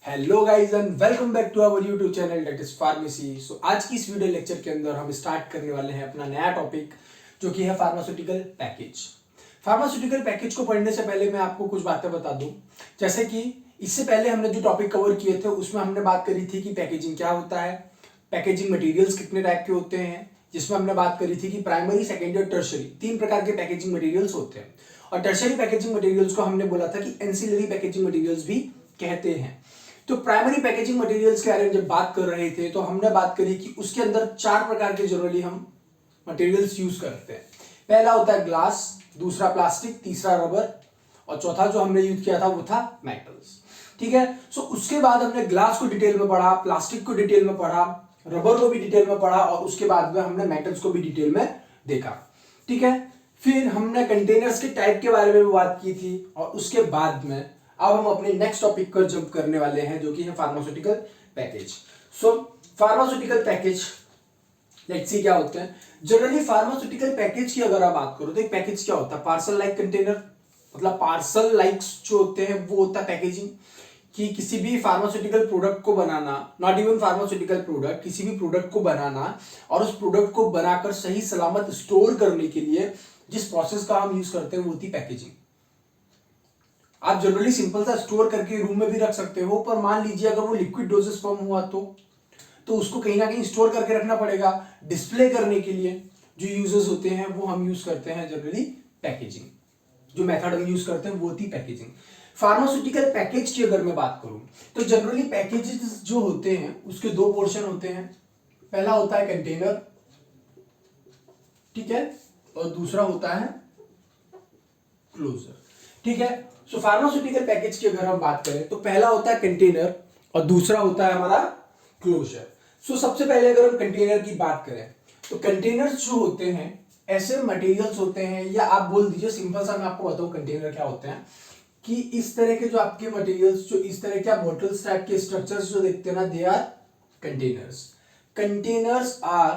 Hello guys and welcome back to our YouTube channel that is pharmacy. So आज की इस video lecture के अंदर हम स्टार्ट करने वाले हैं अपना नया टॉपिक जो कि है फार्मास्यूटिकल पैकेज। फार्मास्यूटिकल पैकेज को पढ़ने से पहले मैं आपको कुछ बातें बता दूं, जैसे कि इससे पहले हमने जो टॉपिक कवर किए थे उसमें हमने बात करी थी कि पैकेजिंग क्या होता है, पैकेजिंग मटेरियल्स कितने टाइप के होते हैं, जिसमें हमने बात करी थी कि प्राइमरी, सेकेंडरी और टर्शरी तीन प्रकार के पैकेजिंग मटेरियल्स होते हैं। और टर्शरी पैकेजिंग मटेरियल्स को हमने बोला था कि एंसिलरी पैकेजिंग मटेरियल्स भी कहते हैं। तो प्राइमरी पैकेजिंग मटेरियल्स के बारे में जब बात कर रहे थे तो हमने बात करी कि उसके अंदर चार प्रकार के जनरली हम मटेरियल्स यूज करते हैं। पहला होता है ग्लास, दूसरा प्लास्टिक, तीसरा रबर और चौथा जो हमने यूज किया था वो था मेटल्स। ठीक है, सो उसके बाद हमने ग्लास को डिटेल में पढ़ा, प्लास्टिक को डिटेल में पढ़ा, रबर को भी डिटेल में पढ़ा और उसके बाद में हमने मेटल्स को भी डिटेल में देखा। ठीक है, फिर हमने कंटेनर्स के टाइप के बारे में भी बात की थी और उसके बाद में अब हम अपने नेक्स्ट टॉपिक पर जंप करने वाले हैं जो कि है pharmaceutical package. So pharmaceutical package let's see क्या होते हैं। जनरली फार्मास्यूटिकल पैकेज की अगर आप बात करो तो एक पैकेज क्या होता है, पार्सल लाइक कंटेनर, मतलब पार्सल लाइक्स जो होते हैं वो होता है पैकेजिंग। कि किसी भी फार्मास्यूटिकल प्रोडक्ट को बनाना, नॉट इवन फार्मास्यूटिकल प्रोडक्ट, किसी भी प्रोडक्ट को बनाना और उस प्रोडक्ट को बनाकर सही सलामत स्टोर करने के लिए जिस प्रोसेस का हम यूज करते हैं वो होती है पैकेजिंग। आप जनरली सिंपल सा स्टोर करके रूम में भी रख सकते हो, पर मान लीजिए अगर वो लिक्विड डोजेस फॉर्म हुआ तो उसको कहीं ना कहीं स्टोर करके रखना पड़ेगा। डिस्प्ले करने के लिए जो यूजेस होते हैं वो हम यूज करते हैं जनरली पैकेजिंग। जो मेथड हम यूज करते हैं वो होती पैकेजिंग। फार्मास्यूटिकल पैकेज की अगर मैं बात करूं तो जनरली पैकेजेस जो होते हैं उसके दो पोर्शन होते हैं। पहला होता है कंटेनर, ठीक है, और दूसरा होता है क्लोजर। ठीक है, सो फार्मास्यूटिकल पैकेज की अगर हम बात करें तो पहला होता है कंटेनर और दूसरा होता है हमारा क्लोजर। सो सबसे पहले अगर हम कंटेनर की बात करें तो कंटेनर्स जो होते हैं ऐसे मटेरियल्स होते हैं, या आप बोल दीजिए सिंपल सा मैं आपको बताऊं कंटेनर क्या होते हैं, कि इस तरह के जो आपके मटेरियल्स, जो इस तरह के बॉटल्स टाइप के स्ट्रक्चर्स जो देखते हैं ना, they are containers. Containers are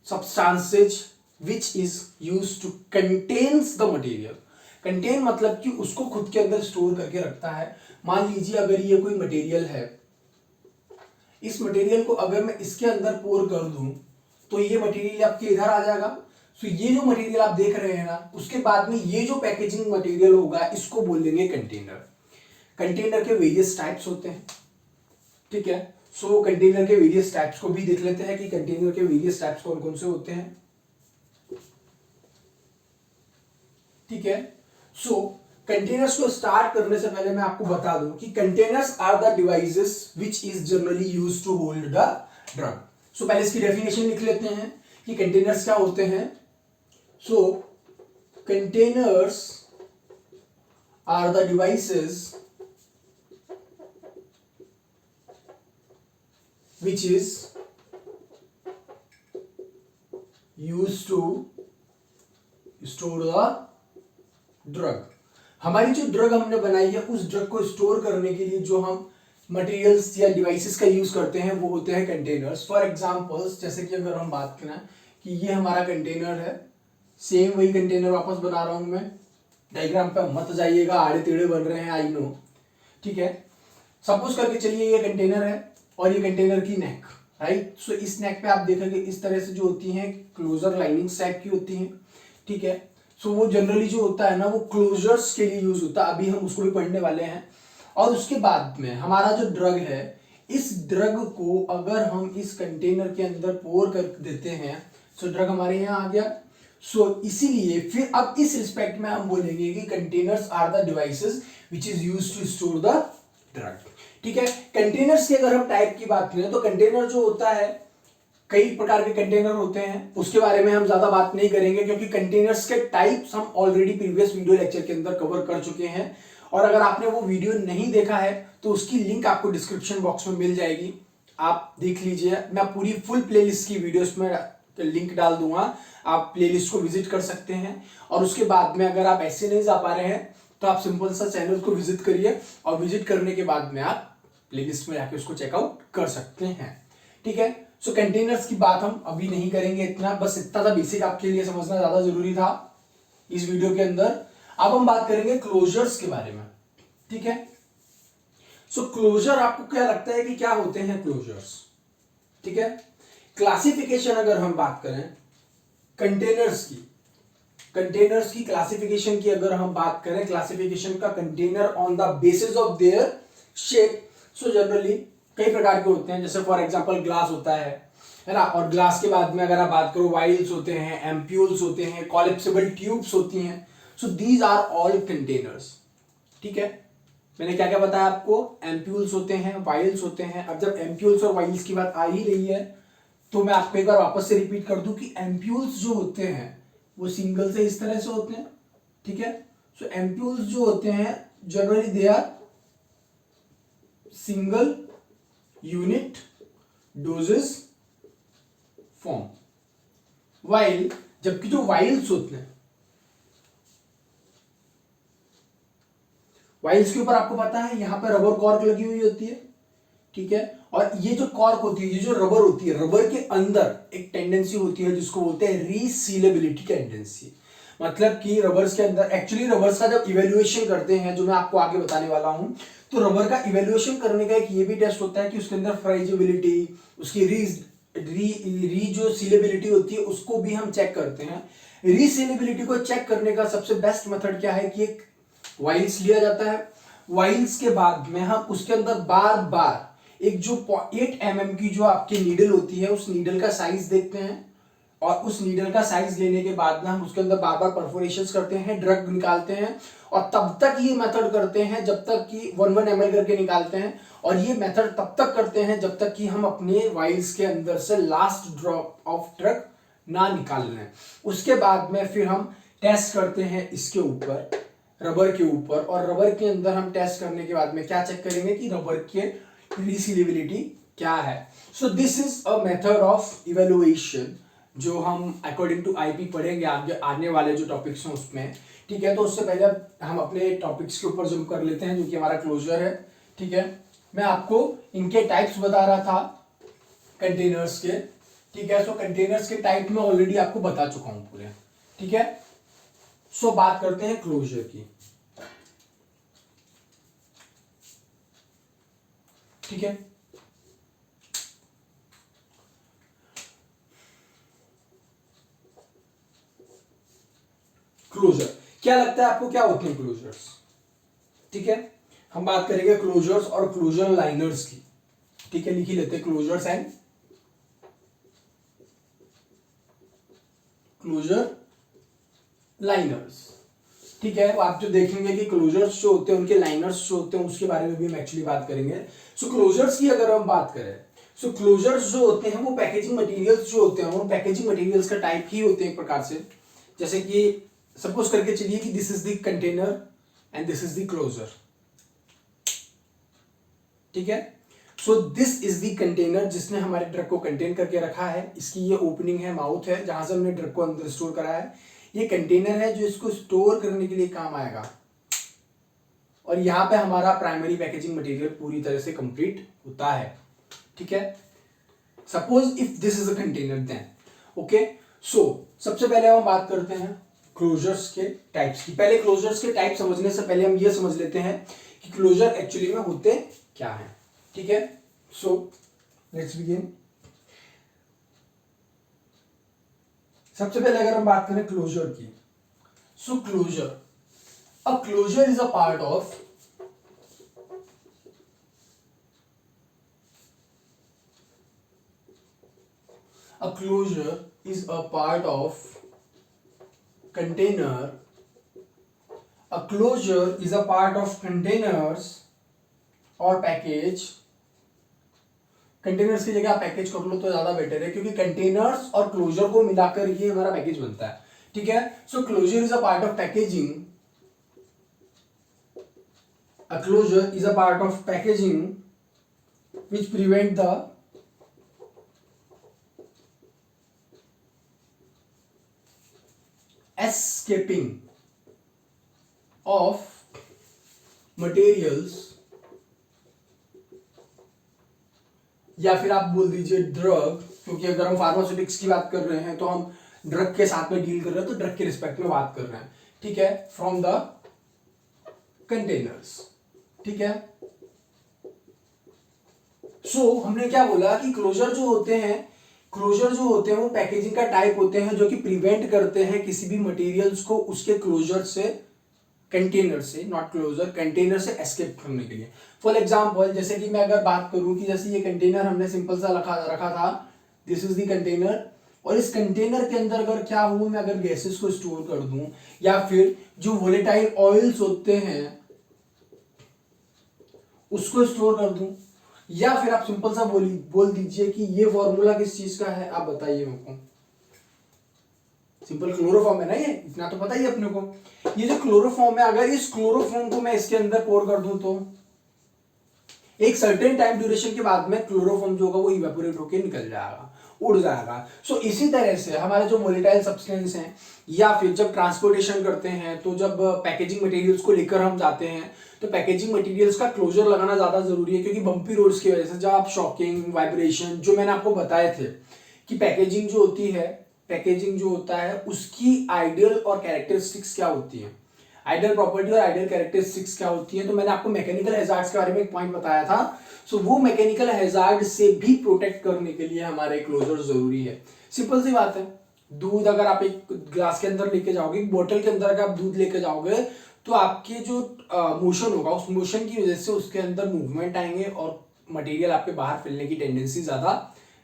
substances which is used to contains the material। Contain मतलब कि उसको खुद के अंदर स्टोर करके रखता है। मान लीजिए अगर ये कोई मटेरियल है, इस मटेरियल को अगर मैं इसके अंदर पोर कर दूं तो ये मटेरियल आपके इधर आ जाएगा। सो ये जो मटेरियल आप देख रहे हैं ना, उसके बाद में ये जो पैकेजिंग मटेरियल होगा इसको बोलेंगे कंटेनर। कंटेनर के वेरियस टाइप्स होते हैं, ठीक है। सो कंटेनर के वेरियस टाइप्स को भी देख लेते हैं कि कंटेनर के वेरियस टाइप्स कौन कौन से होते हैं। ठीक है, सो कंटेनर्स को स्टार्ट करने से पहले मैं आपको बता दूं कि containers are the devices which is generally used to hold the drug. So पहले इसकी डेफिनेशन लिख लेते हैं कि कंटेनर्स क्या होते हैं। So containers are the devices which is used to store the drug। हमारी जो ड्रग हमने बनाई है उस ड्रग को स्टोर करने के लिए जो हम मटेरियल्स या डिवाइसेस का यूज करते हैं वो होते हैं कंटेनर्स। फॉर एग्जांपल्स, जैसे कि अगर हम बात करें कि ये हमारा कंटेनर है, सेम वही कंटेनर वापस बना रहा हूं मैं। डायग्राम पे मत जाइएगा, आड़े टेढ़े बन रहे हैं, आई नो, ठीक है। सपोज करके चलिए ये कंटेनर है और ये कंटेनर की नेक, राइट। सो इस नेक पे आप देखेंगे इस तरह से जो होती हैं क्लोजर लाइनिंग टाइप की होती हैं, ठीक है। सो वो जनरली जो होता है ना वो क्लोजर्स के लिए यूज होता है, अभी हम उसको भी पढ़ने वाले हैं। और उसके बाद में हमारा जो ड्रग है, इस ड्रग को अगर हम इस कंटेनर के अंदर पोर कर देते हैं सो ड्रग हमारे यहाँ आ गया। सो इसीलिए फिर अब इस रिस्पेक्ट में हम बोलेंगे कि containers are the devices which is used to store the drug. ठीक है, कंटेनर्स की अगर हम टाइप की बात करें तो कंटेनर जो होता है, कई प्रकार के कंटेनर होते हैं, उसके बारे में हम ज्यादा बात नहीं करेंगे क्योंकि कंटेनर्स के टाइप्स हम ऑलरेडी प्रीवियस वीडियो लेक्चर के अंदर कवर कर चुके हैं। और अगर आपने वो वीडियो नहीं देखा है तो उसकी लिंक आपको डिस्क्रिप्शन बॉक्स में मिल जाएगी, आप देख लीजिए। मैं पूरी फुल प्लेलिस्ट की वीडियोस में लिंक डाल दूंगा, आप प्लेलिस्ट को विजिट कर सकते हैं। और उसके बाद में अगर आप ऐसे नहीं जा पा रहे हैं तो आप सिंपल सा चैनल को विजिट करिए और विजिट करने के बाद में आप प्लेलिस्ट में जाके उसको चेकआउट कर सकते हैं, ठीक है। सो कंटेनर्स की बात हम अभी नहीं करेंगे, इतना बस इतना सा बेसिक आपके लिए समझना ज्यादा जरूरी था इस वीडियो के अंदर। अब हम बात करेंगे क्लोजर्स के बारे में, ठीक है। सो क्लोजर आपको क्या लगता है कि क्या होते हैं क्लोजर्स? ठीक है, क्लासिफिकेशन अगर हम बात करें कंटेनर्स की क्लासिफिकेशन की अगर हम बात करें, क्लासिफिकेशन का container on the basis of their shape. So generally कई प्रकार के होते हैं, जैसे फॉर एग्जांपल ग्लास होता है ना, और ग्लास के बाद में अगर आप बात करो वाइल्स होते हैं, एम्प्यूल्स होते हैं, कॉलिप्सिबल ट्यूब्स होती हैं। So these are all containers. ठीक है, मैंने क्या क्या बताया आपको, एम्प्यूल्स होते हैं, वाइल्स होते हैं। अब जब एम्प्यूल्स और वाइल्स की बात आ ही रही है तो मैं आपको एक बार वापस से रिपीट कर दूं कि एम्प्यूल्स जो होते हैं वो सिंगल से इस तरह से होते हैं। ठीक है, सो एम्प्यूल्स जो होते हैं generally they are single unit doses form, while जबकि जो वाइल्स होते हैं, वाइल्स के ऊपर आपको पता है यहां पर रबर कॉर्क लगी हुई होती है। ठीक है, और ये जो कॉर्क होती है, ये जो रबर होती है, रबर के अंदर एक टेंडेंसी होती है जिसको बोलते हैं रीसीलेबिलिटी टेंडेंसी। मतलब कि रबर्स के अंदर, एक्चुअली रबर्स का जब इवेल्युएशन करते हैं, जो मैं आपको आगे बताने वाला हूं, तो रबर का इवेल्युएशन करने का एक ये भी टेस्ट होता है कि उसके अंदर फ्राइजिबिलिटी, उसकी री जो सीलेबिलिटी होती है उसको भी हम चेक करते हैं। रीसीलेबिलिटी को चेक करने का सबसे बेस्ट मेथड क्या है कि एक वाइल्स लिया जाता है, वाइल्स के बाद में हम उसके अंदर बार बार एक जो 8 mm की जो आपकी नीडल होती है उस नीडल का साइज देखते हैं, और उस नीडल का साइज लेने के बाद में हम उसके अंदर बार बार परफोरेशंस करते हैं, ड्रग निकालते हैं, और तब तक ये मेथड करते हैं जब तक कि 1 ml करके निकालते हैं। और ये मेथड तब तक करते हैं जब तक कि हम अपने वाइल्स के अंदर से लास्ट ड्रॉप ऑफ ड्रग ना निकाल लें। उसके बाद में फिर हम टेस्ट करते हैं इसके ऊपर, रबर के ऊपर, और रबर के अंदर हम टेस्ट करने के बाद में क्या चेक करेंगे कि रबर के रीसीलेबिलिटी क्या है। So this is a method of evaluation जो हम अकॉर्डिंग टू आईपी पढ़ेंगे आगे आने वाले जो टॉपिक्स हैं उसमें। ठीक है, तो उससे पहले हम अपने टॉपिक्स के ऊपर जंप कर लेते हैं जो कि हमारा क्लोजर है। ठीक है, मैं आपको इनके टाइप्स बता रहा था कंटेनर्स के। ठीक है, सो कंटेनर्स के टाइप में ऑलरेडी आपको बता चुका हूं पूरे। ठीक है, सो बात करते हैं क्लोजर की। ठीक है, क्लोजर क्या लगता है आपको क्या होते हैं क्लोजर्स? ठीक है, हम बात करेंगे क्लोजर्स और क्लोजर लाइनर्स की। ठीक है, लिख ही लेते हैं क्लोजर्स एंड क्लोजर लाइनर्स। ठीक है, आप जो देखेंगे कि क्लोजर्स जो होते हैं उनके लाइनर्स जो होते हैं उसके बारे में भी हम एक्चुअली बात करेंगे। सो क्लोजर्स की अगर हम बात करें, सो क्लोजर्स जो होते हैं वो पैकेजिंग मटेरियल्स जो होते हैं वो पैकेजिंग मटेरियल्स का टाइप ही होते हैं एक प्रकार से। जैसे कि सपोज करके चलिए कि this is the container and this is the closure. ठीक है, so this is the container जिसने हमारे ड्रग को कंटेन करके रखा है। इसकी ये ओपनिंग है, माउथ है, जहां से हमने ड्रग को अंदर स्टोर करा है। ये कंटेनर है जो इसको स्टोर करने के लिए काम आएगा, और यहां पे हमारा प्राइमरी पैकेजिंग मटेरियल पूरी तरह से कंप्लीट होता है। ठीक है, suppose if this is a container then okay. So सबसे पहले हम बात करते हैं क्लोजर्स के टाइप्स की। पहले क्लोजर्स के टाइप समझने से पहले हम ये समझ लेते हैं कि क्लोजर एक्चुअली में होते क्या है। ठीक है, सो लेट्स बिगिन। सबसे पहले अगर हम बात करें क्लोजर की, so closure, a closure is a part of a closure is a part of container. A closure is a part of containers or package. Containers की जगह आप पैकेज कर लो तो ज्यादा बेटर है, क्योंकि कंटेनर्स और क्लोजर को मिलाकर ही हमारा पैकेज बनता है। ठीक है, so closure is a part of packaging. A closure is a part of packaging which prevent the escaping of materials, या फिर आप बोल दीजिए ड्रग, क्योंकि अगर हम फार्मास्यूटिक्स की बात कर रहे हैं तो हम ड्रग के साथ में डील कर रहे हैं, तो ड्रग के रिस्पेक्ट में बात कर रहे हैं। ठीक है, फ्रॉम द कंटेनर्स। ठीक है, सो हमने क्या बोला कि क्लोजर जो होते हैं वो पैकेजिंग का टाइप होते हैं जो कि प्रिवेंट करते हैं किसी भी मटेरियल्स को उसके क्लोजर से, कंटेनर से, नॉट क्लोजर, कंटेनर से एस्केप करने के लिए। फॉर एग्जांपल जैसे कि मैं अगर बात करूं कि जैसे ये कंटेनर हमने सिंपल सा रखा था, दिस इज द कंटेनर, और इस कंटेनर के अंदर अगर क्या हो, मैं अगर गैसेस को स्टोर कर दूं या फिर जो वोलेटाइल ऑयल्स होते हैं उसको स्टोर कर दूं, या फिर आप सिंपल सा बोल दीजिए कि ये फॉर्मूला किस चीज का है, आप बताइए मेरे को। सिंपल क्लोरोफॉर्म है ना, ये इतना तो पता ही है अपने को। ये जो क्लोरोफॉर्म है, अगर इस क्लोरोफॉर्म को मैं इसके अंदर पोर कर दूं तो एक सर्टेन टाइम ड्यूरेशन के बाद में क्लोरोफॉर्म जो होगा वो इवेपोरेट होकर निकल जाएगा, उड़ जाएगा। सो इसी तरह से हमारे जो वोलेटाइल सब्सटेंस हैं या फिर जब ट्रांसपोर्टेशन करते हैं, तो जब पैकेजिंग मटेरियल्स को लेकर हम जाते हैं तो पैकेजिंग मटेरियल्स का क्लोजर लगाना ज्यादा जरूरी है, क्योंकि बम्पी रोड्स की वजह से जब आप शॉकिंग, वाइब्रेशन, जो मैंने आपको बताए थे कि पैकेजिंग जो होता है उसकी आइडियल और कैरेक्टरिस्टिक्स क्या होती है, आइडियल प्रॉपर्टी और आइडियल कैरेक्टरिस्टिक्स क्या होती है। तो मैंने आपको मैकेनिकल हैजार्ड्स के बारे में एक पॉइंट बताया था। सो वो मैकेनिकल हैजार्ड से भी प्रोटेक्ट करने के लिए हमारे क्लोजर जरूरी है। सिंपल सी बात है, दूध अगर आप एक ग्लास के अंदर लेके जाओगे, एक बोतल के अंदर अगर आप दूध लेके जाओगे, तो आपके जो मोशन होगा उस मोशन की वजह से उसके अंदर मूवमेंट आएंगे और मटेरियल आपके बाहर फैलने की टेंडेंसी ज्यादा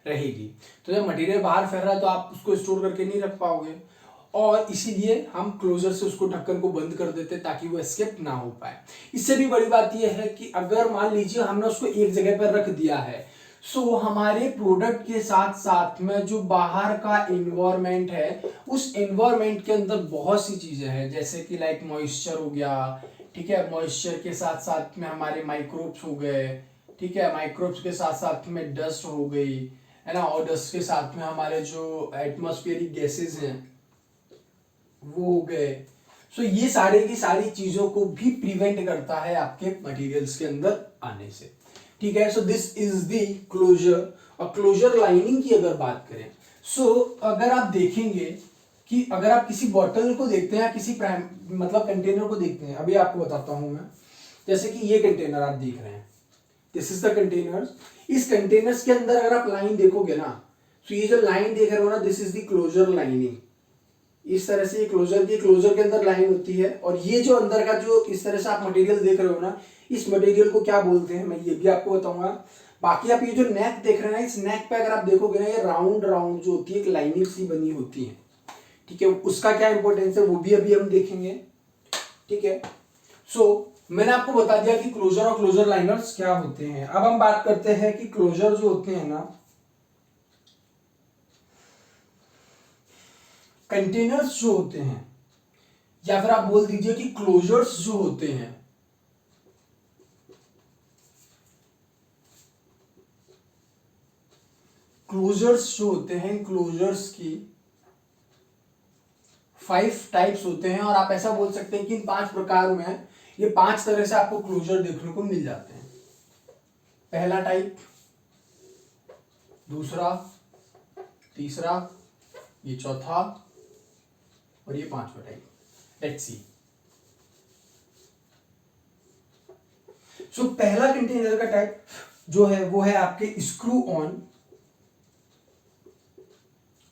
रहेगी। तो जब मटेरियल बाहर फैल रहा है तो आप उसको स्टोर करके नहीं रख पाओगे, और इसीलिए हम क्लोजर से उसको ढक्कन को बंद कर देते हैं ताकि वो एस्केप ना हो पाए। इससे भी बड़ी बात यह है कि अगर मान लीजिए हमने उसको एक जगह पर रख दिया है, सो हमारे प्रोडक्ट के साथ साथ में जो बाहर का एनवायरमेंट है, उस एनवायरमेंट के अंदर बहुत सी चीजें हैं, जैसे कि लाइक मॉइस्चर हो गया, ठीक है, मॉइस्चर के साथ साथ में हमारे माइक्रोब्स हो गए, ठीक है, माइक्रोब्स के साथ साथ में डस्ट हो गई, है ना, और डस्ट के साथ में हमारे जो एटमॉस्फेरिक गैसेज हैं वो हो गए। सो ये सारे की सारी चीजों को भी प्रिवेंट करता है आपके मटेरियल्स के अंदर आने से, ठीक है। So this is the closure. और क्लोजर लाइनिंग की अगर बात करें, सो अगर आप देखेंगे कि अगर आप किसी बॉटल को देखते हैं या किसी मतलब कंटेनर को देखते हैं, अभी आपको बताता हूं मैं, जैसे कि ये कंटेनर आप देख रहे हैं, दिस इज द कंटेनर। इस कंटेनर्स के अंदर अगर आप लाइन देखोगे ना, तो ये जो लाइन देख रहे हो ना, this is the closure lining. इस तरह से ये क्लोजर के अंदर लाइन होती है, और ये जो अंदर का जो इस तरह से आप मटेरियल देख रहे हो ना, इस मटेरियल को क्या बोलते हैं मैं ये भी आपको बताऊंगा। बाकी आप ये जो नेक देख रहे हैं, इस नेक पे अगर आप देखोगे ना, ये राउंड राउंड जो होती है एक लाइनिंग सी बनी होती है, ठीक है, उसका क्या इंपॉर्टेंस है वो भी अभी हम देखेंगे, ठीक है। सो मैंने आपको बता दिया कि क्लोजर और क्लोजर लाइनर्स क्या होते हैं। अब हम बात करते हैं कि क्लोजर जो होते हैं ना, कंटेनर्स जो होते हैं, या फिर आप बोल दीजिए कि क्लोजर्स जो होते हैं, क्लोजर्स की 5 टाइप्स होते हैं, और आप ऐसा बोल सकते हैं कि इन 5 प्रकार में ये 5 तरह से आपको क्लोजर देखने को मिल जाते हैं। पहला टाइप, दूसरा, तीसरा, ये चौथा और ये 5वां टाइप। Let's see. सो पहला कंटेनर का टाइप जो है वो है आपके स्क्रू ऑन,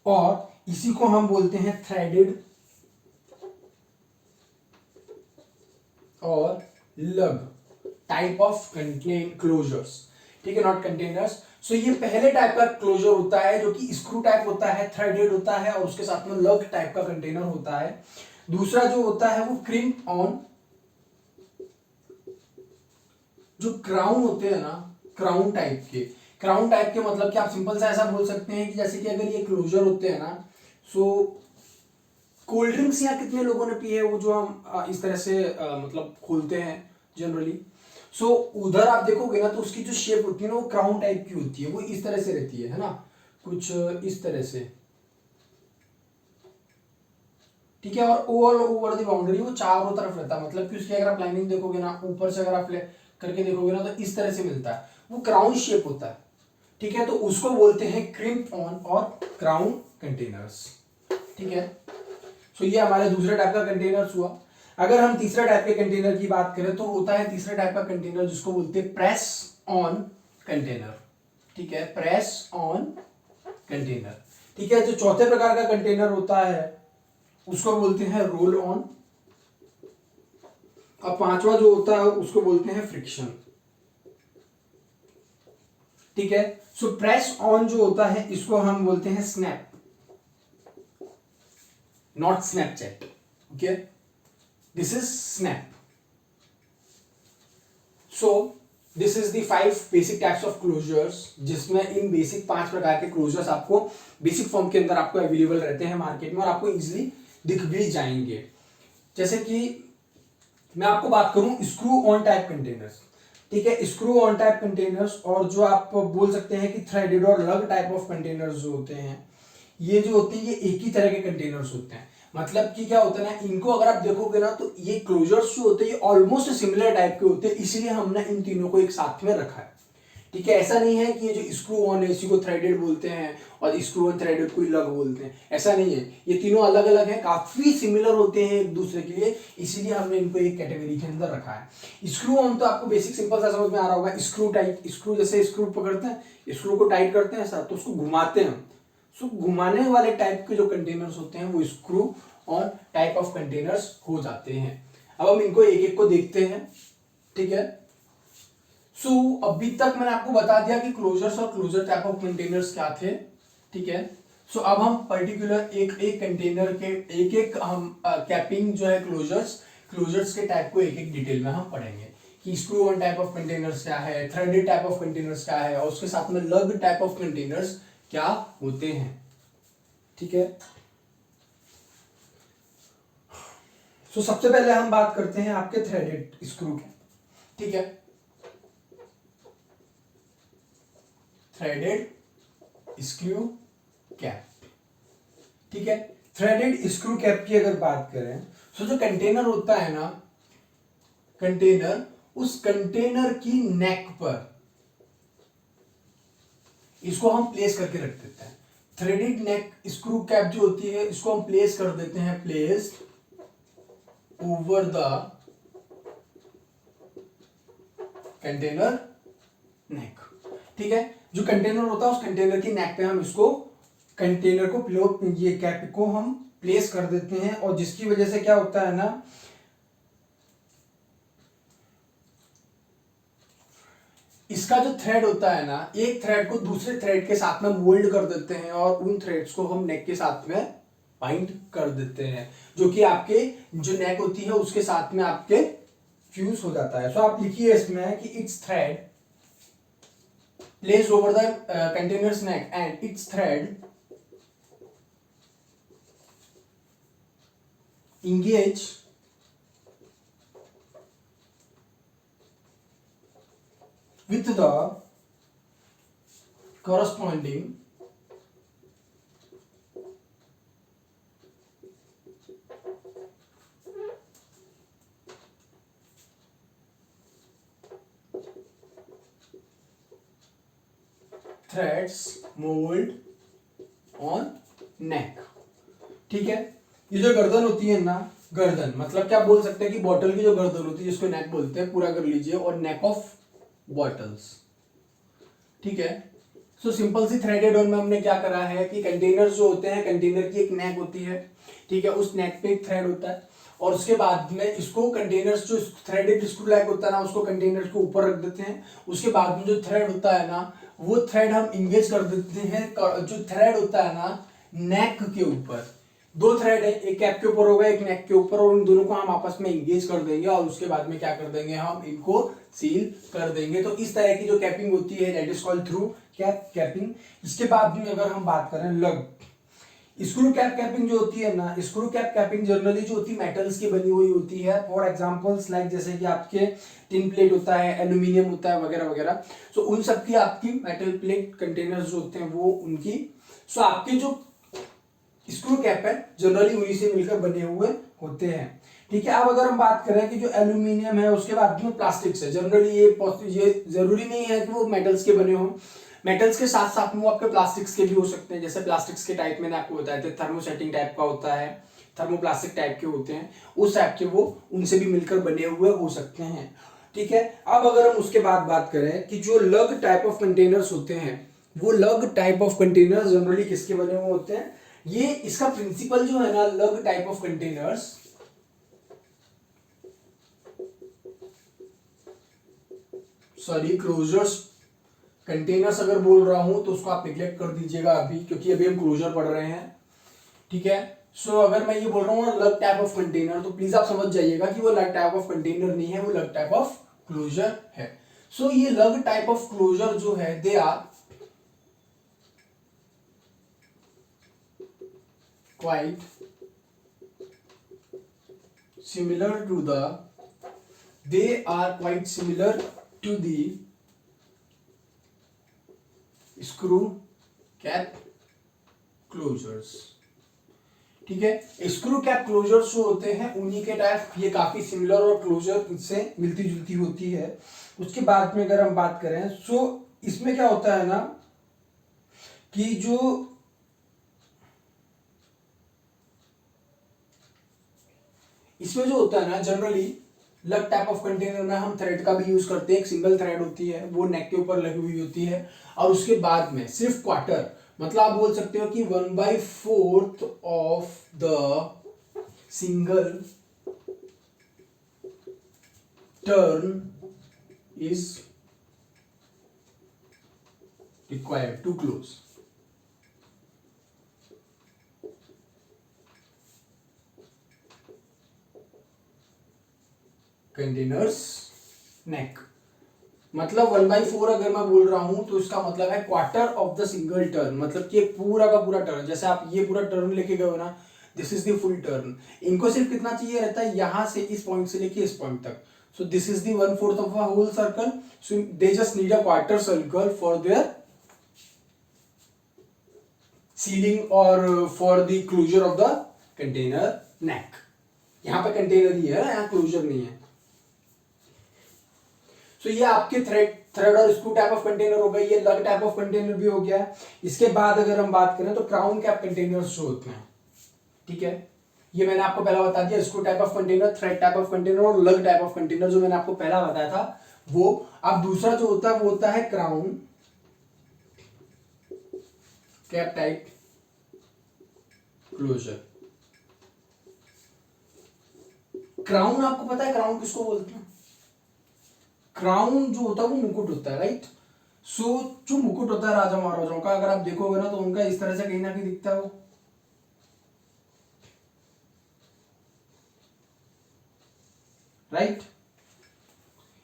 और इसी को हम बोलते हैं थ्रेडेड और लग टाइप ऑफ क्लोजर्स, ठीक है, नॉट कंटेनर्स। सो ये पहले टाइप का क्लोजर होता है जो कि स्क्रू टाइप होता है, थ्रेडेड होता है, और उसके साथ में लग टाइप का कंटेनर होता है। दूसरा जो होता है वो क्रिम्प ऑन, जो क्राउन होते हैं ना, क्राउन टाइप के मतलब कि आप सिंपल सा ऐसा बोल सकते हैं कि जैसे कि अगर ये क्लोजर होते हैं ना, सो कोल्ड ड्रिंक्स यहाँ कितने लोगों ने पी है, वो जो हम इस तरह से मतलब खोलते हैं जनरली। सो उधर आप देखोगे ना तो उसकी जो शेप होती है ना वो क्राउन टाइप की होती है, वो इस तरह से रहती है ना, कुछ इस तरह से, ठीक है। और ऑल ओवर द बाउंड्री वो चारों तरफ रहता है, मतलब कि उसकी अगर आप लाइनिंग देखोगे ना, ऊपर से अगर आप करके देखोगे ना तो इस तरह से मिलता है, वो क्राउन शेप होता है, ठीक है। तो उसको बोलते हैं क्रिम्प ऑन और क्राउन कंटेनर्स, ठीक है। सो ये हमारे दूसरे टाइप का कंटेनर्स हुआ। अगर हम तीसरा टाइप के कंटेनर की बात करें तो होता है तीसरे टाइप का कंटेनर जिसको बोलते हैं प्रेस ऑन कंटेनर, ठीक है, प्रेस ऑन कंटेनर। ठीक है, जो चौथे प्रकार का कंटेनर होता है उसको बोलते हैं रोल ऑन, और पांचवा जो होता है उसको बोलते हैं फ्रिक्शन। ठीक है, सो प्रेस ऑन जो होता है इसको हम बोलते हैं snap, not Snapchat. Okay, this is snap. So this is the 5 basic types of closures, जिसमें इन बेसिक 5 प्रकार के क्लोजर्स आपको बेसिक फॉर्म के अंदर आपको अवेलेबल रहते हैं मार्केट में, और आपको इजीली दिख भी जाएंगे। जैसे कि मैं आपको बात करूं स्क्रू ऑन टाइप कंटेनर्स। ठीक है, स्क्रू ऑन टाइप कंटेनर्स, और जो आप बोल सकते हैं कि थ्रेडेड और लग टाइप ऑफ कंटेनर्स जो होते हैं, ये जो होते हैं ये एक ही तरह के कंटेनर्स होते हैं। मतलब कि क्या होता है ना, इनको अगर आप देखोगे ना तो ये क्लोजर्स जो होते हैं ये ऑलमोस्ट सिमिलर टाइप के होते हैं, इसीलिए हमने इन तीनों को एक साथ में रखा है। ठीक है, ऐसा नहीं है कि ये जो स्क्रू ऑन है इसी को थ्रेडेड बोलते हैं और स्क्रू ऑन थ्रेडेड को लग बोलते हैं, ऐसा नहीं है। ये तीनों अलग अलग हैं, काफी सिमिलर होते हैं एक दूसरे के लिए, इसीलिए हमने इनको एक कैटेगरी के अंदर रखा है। स्क्रू ऑन तो आपको बेसिक सिंपल सा समझ में आ रहा होगा। स्क्रू टाइट, स्क्रू जैसे स्क्रू पकड़ते हैं, स्क्रू को टाइट करते हैं साथ, तो उसको घुमाते हैं। सो घुमाने वाले टाइप के जो कंटेनर्स होते हैं वो screw on type of containers हो जाते हैं। अब हम इनको एक एक को देखते हैं। ठीक है, सो अभी तक मैंने आपको बता दिया कि क्लोजर्स और क्लोजर टाइप ऑफ कंटेनर्स क्या थे। ठीक है, सो अब हम पर्टिकुलर एक एक कंटेनर के एक एक हम कैपिंग जो है क्लोजर्स के टाइप को एक एक डिटेल में हम पढ़ेंगे कि screw on type of containers क्या है, थ्रेडेड टाइप ऑफ कंटेनर्स क्या है, और उसके साथ में लग टाइप ऑफ कंटेनर्स क्या होते हैं। ठीक है, सो सबसे पहले हम बात करते हैं आपके थ्रेडेड स्क्रू के। ठीक है, थ्रेडेड स्क्रू कैप। ठीक है, थ्रेडेड स्क्रू कैप की अगर बात करें तो जो कंटेनर होता है ना, कंटेनर, उस कंटेनर की नेक पर इसको हम प्लेस करके रख देते हैं। थ्रेडेड नेक स्क्रू कैप जो होती है इसको हम प्लेस कर देते हैं, प्लेस्ड ओवर द कंटेनर नेक। ठीक है, जो कंटेनर होता है उस कंटेनर की नेक पे हम इसको कंटेनर को ये कैप को हम प्लेस कर देते हैं, और जिसकी वजह से क्या होता है ना, इसका जो थ्रेड होता है ना, एक थ्रेड को दूसरे थ्रेड के साथ में मोल्ड कर देते हैं और उन थ्रेड्स को हम नेक के साथ में बाइंड कर देते हैं, जो कि आपके जो नेक होती है उसके साथ में आपके फ्यूज हो जाता है। सो आप लिखिए इसमें कि it's thread placed over the container's neck and its thread engage with the corresponding threads mould on नेक। ठीक है, ये जो गर्दन होती है ना, गर्दन मतलब क्या बोल सकते हैं कि बॉटल की जो गर्दन होती है जिसको नेक बोलते हैं, पूरा कर लीजिए, और नेक ऑफ बॉटल्स। ठीक है, so simple C threaded on में हमने क्या करा है कि कंटेनर्स जो होते हैं, कंटेनर की एक नेक होती है। ठीक है, उस नेक पे एक थ्रेड होता है, और उसके बाद में इसको कंटेनर्स जो थ्रेडेड स्क्रू लाइक होता है ना उसको कंटेनर के ऊपर रख देते हैं। उसके बाद में जो थ्रेड होता है ना वो थ्रेड हम इंगेज कर देते हैं, जो थ्रेड होता है ना नेक के ऊपर, 2 थ्रेड है, एक कैप के ऊपर होगा एक नेक के ऊपर, और उन दोनों को हम आपस में इंगेज कर देंगे और उसके बाद में क्या कर देंगे, हम इनको सील कर देंगे। तो इस तरह की जो कैपिंग होती है that is called through cap capping. इसके बाद में अगर हम बात करें लग स्क्रू कैप कैपिंग जो होती है ना, स्क्रू कैप कैपिंग जनरली जो होती है मेटल्स की बनी हुई होती है। फॉर एग्जांपल्स लाइक जैसे कि आपके टिन प्लेट होता है, एल्यूमिनियम होता है वगैरह वगैरह। सो उन सब की आपकी मेटल प्लेट कंटेनर्स जो होते हैं वो उनकी, सो आपके जो स्क्रू कैप है जनरली उन्हीं से मिलकर बने हुए होते हैं। ठीक है, अब अगर हम बात करें कि जो एल्यूमिनियम है उसके बाद में प्लास्टिक्स है, जनरली ये जरूरी नहीं है कि वो मेटल्स के बने हों, मेटल्स के साथ साथ में वो आपके प्लास्टिक्स के भी हो सकते हैं। जैसे प्लास्टिक्स के टाइप मैंने आपको बताया था, थर्मोसेटिंग टाइप का होता है, थर्मोप्लास्टिक टाइप के होते हैं, उस टाइप के वो उनसे भी मिलकर बने हुए हो सकते हैं। ठीक है। अब अगर हम उसके बाद बात करें कि जो लग टाइप ऑफ कंटेनर्स होते हैं, वो लग टाइप ऑफ कंटेनर्स जनरली किसके बने हुए होते हैं? ये इसका प्रिंसिपल जो है ना, लग type of containers, sorry closures, containers अगर बोल रहा हूं तो उसको आप निग्लेक्ट कर दीजिएगा अभी, क्योंकि अभी हम क्लोजर पढ़ रहे हैं, ठीक है। सो अगर मैं ये बोल रहा हूँ लग टाइप ऑफ कंटेनर, तो प्लीज आप समझ जाइएगा कि वो लग टाइप ऑफ कंटेनर नहीं है, वो लग टाइप ऑफ क्लोजर है। सो ये लग टाइप ऑफ क्लोजर जो है, they are quite similar to the, they are quite similar to the screw cap closures, ठीक है। स्क्रू कैप क्लोजर्स जो होते हैं उन्हीं के टाइप, ये काफी सिमिलर और क्लोजर से मिलती जुलती होती है। उसके बाद में अगर हम बात करें, सो इसमें क्या होता है ना कि जो इसमें जो होता है ना, जनरली लग टाइप ऑफ कंटेनर में हम थ्रेड का भी यूज करते हैं। एक सिंगल थ्रेड होती है, वो नेक के ऊपर लगी हुई होती है, और उसके बाद में सिर्फ क्वार्टर, मतलब आप बोल सकते हो कि 1/4 of the single turn is required to close. Containers neck, मतलब 1/4 अगर मैं बोल रहा हूं तो इसका मतलब है quarter of the single turn, मतलब कि पूरा का पूरा टर्न, जैसे आप ये पूरा टर्न लेके गए हो ना, this is the full turn. इनको सिर्फ कितना चाहिए रहता है, यहां से इस पॉइंट से लेके इस पॉइंट तक। So this is the 1/4 of a whole circle. So they just need a quarter circle for their sealing or for the closure of the container neck. यहाँ पे कंटेनर ही है, यहाँ क्लोजर नहीं है। So ये आपके थ्रेड और स्क्रू टाइप ऑफ कंटेनर हो गए, ये लग टाइप ऑफ कंटेनर भी हो गया। इसके बाद अगर हम बात करें तो क्राउन कैप कंटेनर्स जो होते हैं, ठीक है, ये मैंने आपको पहला बता दिया, screw type of container, thread type of container और लग टाइप ऑफ कंटेनर, जो मैंने आपको पहला बताया था वो। अब दूसरा जो होता है वो होता है crown cap type closure. Crown आपको पता है क्राउन किसको बोलते हैं? क्राउन जो होता है वो मुकुट होता है, राइट। सो जो मुकुट होता है राजा महाराजाओं का, अगर आप देखोगे ना तो उनका इस तरह से कहीं ना कहीं दिखता है वो, राइट,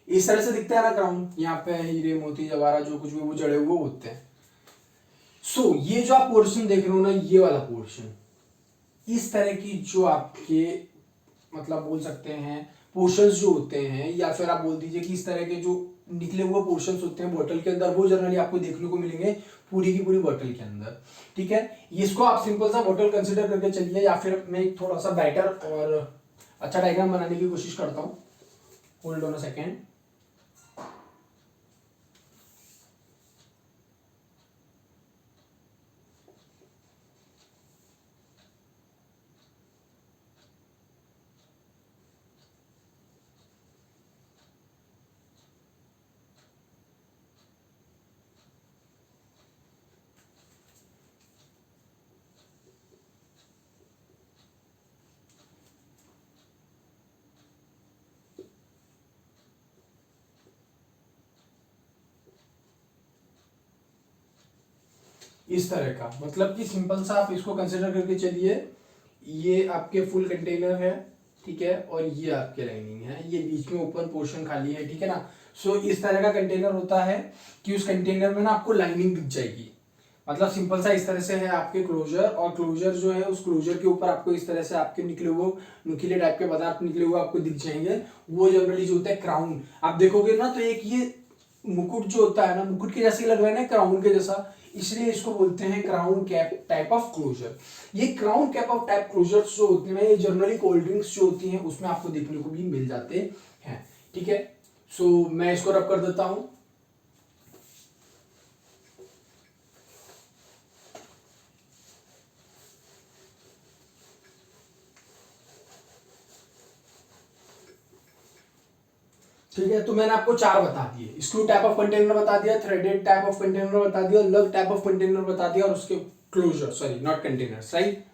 इस तरह से दिखता है ना क्राउन। यहाँ पे हीरे मोती जवाहरात जो कुछ भी वो जड़े हुए होते हैं। सो ये जो आप पोर्शन देख रहे हो ना, ये वाला पोर्शन, इस तरह की जो आपके मतलब बोल सकते हैं पोर्शंस जो होते हैं, या फिर आप बोल दीजिए कि इस तरह के जो निकले हुए पोर्शंस होते हैं बॉटल के अंदर, वो जनरली आपको देखने को मिलेंगे पूरी की पूरी बॉटल के अंदर, ठीक है। इसको आप सिंपल सा बॉटल कंसिडर करके चलिए, या फिर मैं एक थोड़ा सा बेटर और अच्छा डायग्राम बनाने की कोशिश करता हूँ। Hold on a second. इस तरह का, मतलब कि सिंपल सा आप इसको कंसिडर करके चलिए, ये आपके फुल कंटेनर है, ठीक है, और ये आपके लाइनिंग है, ये बीच में ओपन पोर्शन खाली है, ठीक है ना। सो इस तरह का कंटेनर होता है कि उस कंटेनर में ना आपको लाइनिंग दिख जाएगी, मतलब सिंपल सा इस तरह से है आपके क्लोजर, और क्लोजर जो है उस क्लोजर के ऊपर आपको इस तरह से आपके निकले हुए नुकीले टाइप के पदार्थ निकले हुए आपको दिख जाएंगे, वो जनरली जो होता है क्राउन। आप देखोगे ना तो एक ये मुकुट जो होता है ना, मुकुट के जैसे लग रहा है ना, क्राउन के जैसा, इसलिए इसको बोलते हैं crown cap type of closure. ये crown cap of type closures जो होते हैं, ये जनरली कोल्ड ड्रिंक्स जो होती हैं उसमें आपको देखने को भी मिल जाते हैं, ठीक है। सो मैं इसको रब कर देता हूं। ठीक ठीक है, तो मैंने आपको 4 बता दिए, स्क्रू टाइप ऑफ कंटेनर बता दिया, थ्रेडेड टाइप ऑफ कंटेनर बता दिया, लग टाइप ऑफ कंटेनर बता दिया, और उसके closure, sorry not containers, right,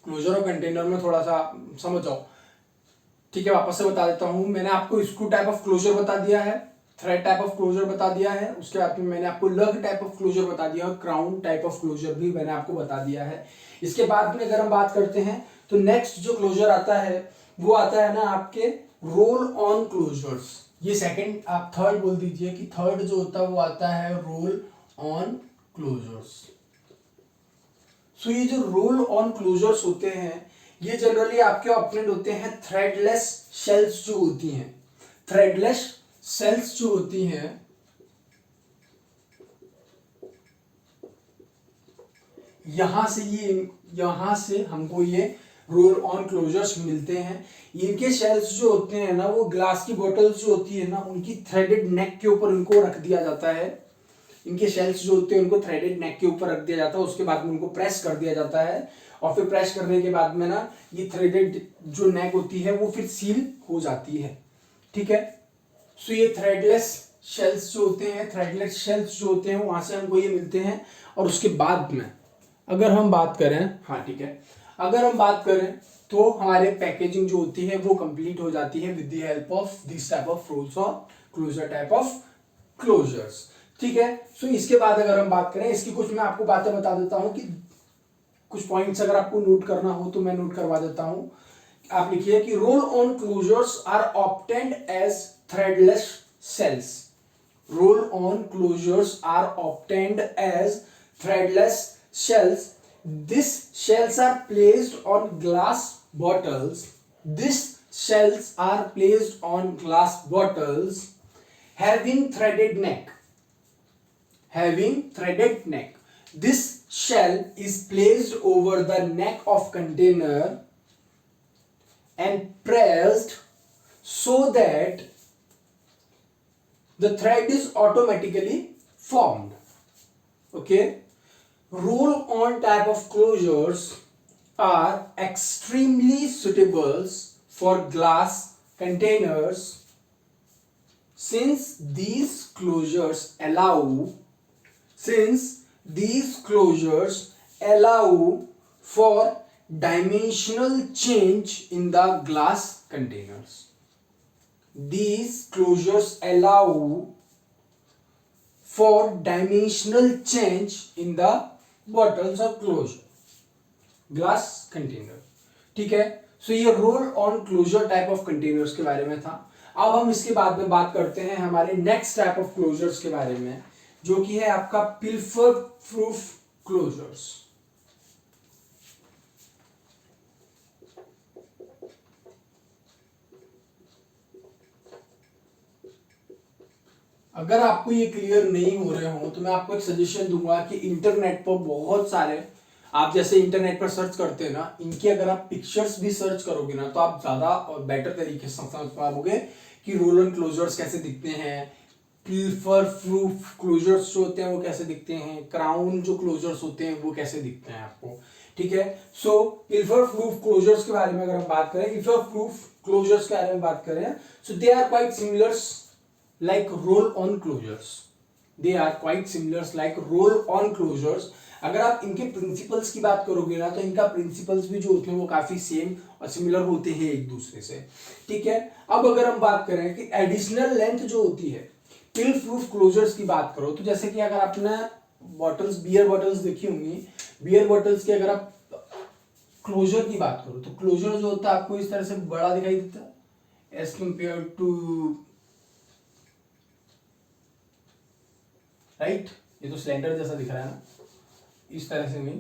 closure और कंटेनर में थोड़ा सा समझ जाओ, ठीक है। वापस से बता देता हूं, मैंने आपको स्क्रू टाइप ऑफ क्लोजर बता दिया है, थ्रेड टाइप ऑफ क्लोजर बता दिया है, उसके बाद में मैंने आपको लग टाइप ऑफ क्लोजर बता दिया, और क्राउन टाइप ऑफ क्लोजर भी मैंने आपको बता दिया है। इसके बाद में अगर हम बात करते हैं तो नेक्स्ट जो क्लोजर आता है वो आता है ना आपके रोल ऑन क्लोजर्स। ये सेकंड, आप थर्ड बोल दीजिए कि थर्ड जो होता है वो आता है रोल ऑन क्लोजर्स। सो ये जो रोल ऑन क्लोजर्स होते हैं ये जनरली आपके ऑपोनेंट होते हैं थ्रेडलेस शेल्स जो होती हैं, थ्रेडलेस शेल्स जो होती हैं, यहां से हमको ये रोल ऑन क्लोजर्स मिलते हैं। इनके शेल्स जो होते हैं ना वो ग्लास की बोतल्स जो होती है ना उनकी थ्रेडेड नेक के ऊपर उनको रख दिया जाता है। इनके शेल्स जो होते हैं उनको थ्रेडेड नेक के ऊपर रख दिया जाता है, उसके बाद में उनको प्रेस कर दिया जाता है, और फिर प्रेस करने के बाद में ना ये थ्रेडेड जो नेक होती है वो फिर सील हो जाती है, ठीक है। सो ये थ्रेडलेस शेल्स जो होते हैं, थ्रेडलेस शेल्स जो होते हैं वहां से हमको ये मिलते हैं। और उसके बाद में अगर हम बात करें, हाँ ठीक है, अगर हम बात करें तो हमारे पैकेजिंग जो होती है वो कंप्लीट हो जाती है with the help of this type of rolls और क्लोजर टाइप ऑफ क्लोजर्स, ठीक है। सो इसके बाद अगर हम बात करें, इसकी कुछ मैं आपको बातें बता देता हूं कि कुछ पॉइंट्स अगर आपको नोट करना हो तो मैं नोट करवा देता हूं। आप लिखिए कि roll on closures are obtained as threadless shells. Roll on closures are obtained as threadless shells. These shells are placed on glass bottles. These shells are placed on glass bottles having threaded neck. Having threaded neck. This shell is placed over the neck of container and pressed so that the thread is automatically formed. Okay. Roll-on type of closures are extremely suitable for glass containers since these closures allow for dimensional change in the glass containers. These closures allow for dimensional change in the bottles of closure glass container, ठीक है। So ये roll on closure type of containers के बारे में था। अब हम इसके बाद में बात करते हैं हमारे नेक्स्ट टाइप ऑफ क्लोजर्स के बारे में, जो कि है आपका पिल्फर प्रूफ क्लोजर्स। अगर आपको ये क्लियर नहीं हो रहे हो तो मैं आपको एक सजेशन दूंगा कि इंटरनेट पर बहुत सारे, आप जैसे इंटरनेट पर सर्च करते हैं ना, इनकी अगर आप पिक्चर्स भी सर्च करोगे ना तो आप ज्यादा और बेटर तरीके से समझ पाओगे कि रोल ऑन क्लोजर्स कैसे दिखते हैं, पिल्फर प्रूफ क्लोजर्स जो होते हैं वो कैसे दिखते हैं, क्राउन जो क्लोजर्स होते हैं वो कैसे दिखते हैं आपको, ठीक है। सो पिल्फर प्रूफ क्लोजर्स के बारे में अगर हम बात करें, पिल्फर प्रूफ क्लोजर्स के बारे में बात करें, so they are quite similar like roll on closures. They are quite similar like roll on closures. अगर आप इनके प्रिंसिपल्स की बात करोगे ना तो इनका प्रिंसिपल्स भी जो होते हैं वो काफी सेम और सिमिलर होते हैं एक दूसरे से, ठीक है। अब अगर हम बात करें कि एडिशनल लेंथ जो होती है पिल प्रूफ क्लोजर्स की बात करो, तो जैसे कि अगर आपने बॉटल्स, बियर बॉटल्स देखी होंगी, बियर बॉटल्स की अगर आप क्लोजर की बात करो तो क्लोजर जो होता है आपको इस तरह से बड़ा दिखाई देता है एज कंपेयर टू, राइट। ये तो सिलेंडर जैसा दिख रहा है ना, इस तरह से नहीं,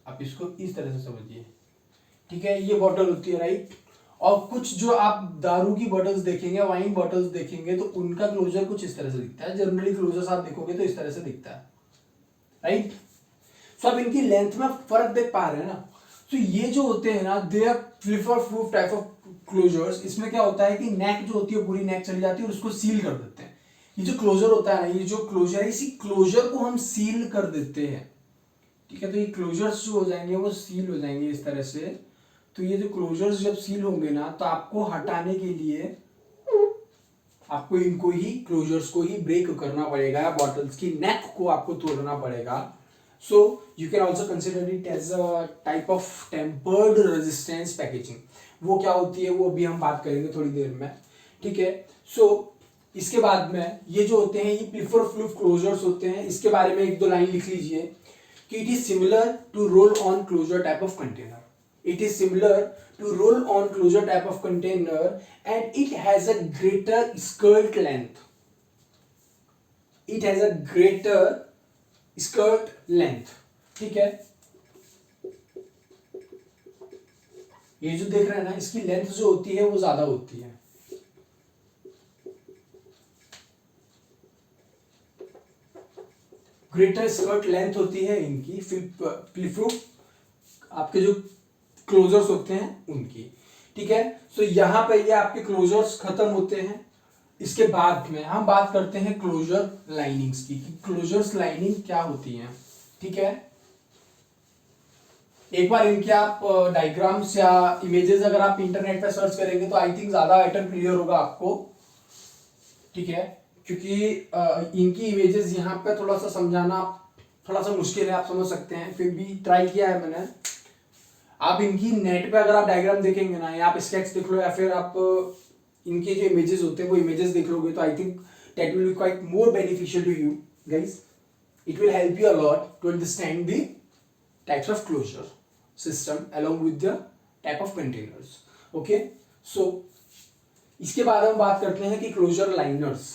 आप इसको इस तरह से समझिए, ठीक है। ये बॉटल होती है, राइट। और कुछ जो आप दारू की बॉटल्स देखेंगे, वाइन बॉटल्स देखेंगे तो उनका क्लोजर कुछ इस तरह से दिखता है। जनरली क्लोजर्स आप देखोगे तो इस तरह से दिखता है, राइट। तो आप इनकी लेंथ में फर्क देख पा रहे हैं ना। तो ये जो होते हैं ना, they are pilfer proof type of closures. इसमें क्या होता है कि नेक जो होती है पूरी नेक चली जाती है और उसको सील कर देते हैं। ये जो क्लोजर होता है ना, ये जो क्लोजर है, इसी क्लोजर को हम सील कर देते हैं, ठीक है। तो ये क्लोजर्स जो हो जाएंगे वो सील हो जाएंगे इस तरह से। तो ये जो क्लोजर्स जब सील होंगे ना तो आपको हटाने के लिए आपको इनको ही क्लोजर्स को ही ब्रेक करना पड़ेगा, बॉटल्स की नेक को आपको तोड़ना पड़ेगा. So you can also consider it as a type of tampered resistance packaging. वो क्या होती है वो अभी हम बात करेंगे थोड़ी देर में. ठीक है. सो इसके बाद में ये जो होते हैं ये प्लीफर फ्लूफ क्लोजर्स होते हैं. इसके बारे में एक दो लाइन लिख लीजिए कि it is similar to roll on closure type of container. It is similar to roll-on closure type of container and it has a greater skirt length. It has a greater skirt length. ठीक है. ये जो देख रहे हैं ना इसकी length जो होती है वो ज्यादा होती है. ग्रेटर स्कर्ट लेंथ होती है इनकी. प्लीफ्रूफ आपके जो क्लोजर्स होते हैं उनकी. ठीक है. सो यहां पे ये आपके क्लोजर्स खत्म होते हैं. इसके बाद में हम बात करते हैं क्लोजर लाइनिंग्स की कि क्लोजर्स लाइनिंग क्या होती है. ठीक है. एक बार इनके आप डायग्राम्स या इमेजेस अगर आप इंटरनेट पे सर्च करेंगे तो आई थिंक ज्यादा बेटर क्लियर होगा आपको. ठीक है. क्योंकि इनकी इमेजेस यहाँ पे थोड़ा सा समझाना थोड़ा सा मुश्किल है. आप समझ सकते हैं. फिर भी ट्राई किया है मैंने. आप इनकी नेट पे अगर आप डायग्राम देखेंगे ना या आप स्केच देख लो या फिर आप इनके जो इमेजेस होते हैं वो इमेजेस देख लोगे तो I think that will be quite more beneficial to you guys. It will help you a lot to understand the types of closure system along with the type of containers. Okay. So इसके बाद हम बात करते हैं कि closure liners.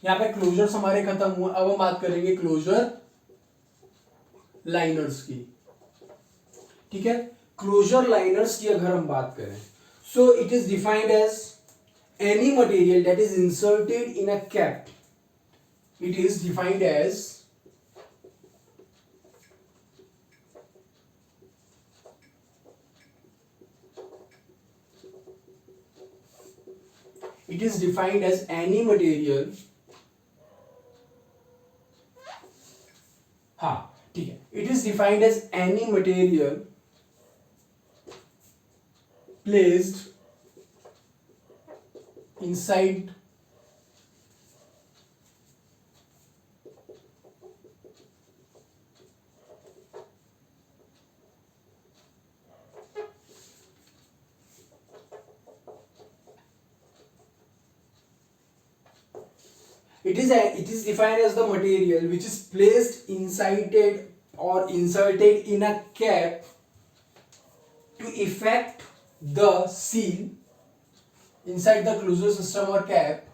यहाँ पे closures हमारे खत्म हुए. अब हम बात करेंगे क्लोजर लाइनर्स की. ठीक है. क्लोजर लाइनर्स की अगर हम बात करें so it is defined as any material that is inserted in a cap. It is defined as any material. हाँ ठीक है. It is defined as any material placed inside it is defined as the material which is placed inside or inserted in a cap to effect the seal inside the closure system or cap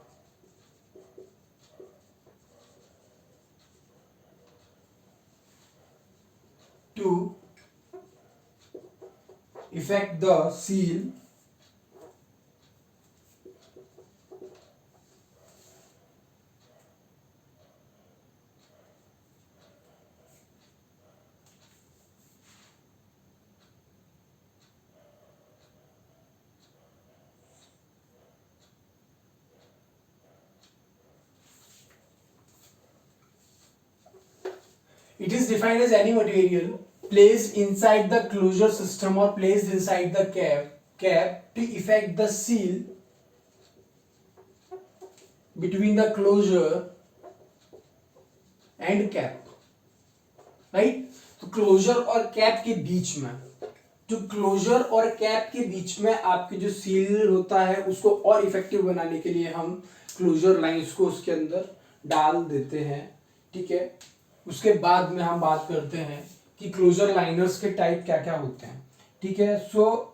to effect the seal It is defined as any material placed inside the closure system or placed inside the cap to effect the seal between the closure and cap. Right? तो closure और cap के बीच में जो closure और cap के बीच में आपके जो सील होता है उसको और इफेक्टिव बनाने के लिए हम क्लोजर लाइंस को उसके अंदर डाल देते हैं. ठीक है. उसके बाद में हम बात करते हैं कि क्लोजर लाइनर्स के टाइप क्या क्या होते हैं. ठीक है. सो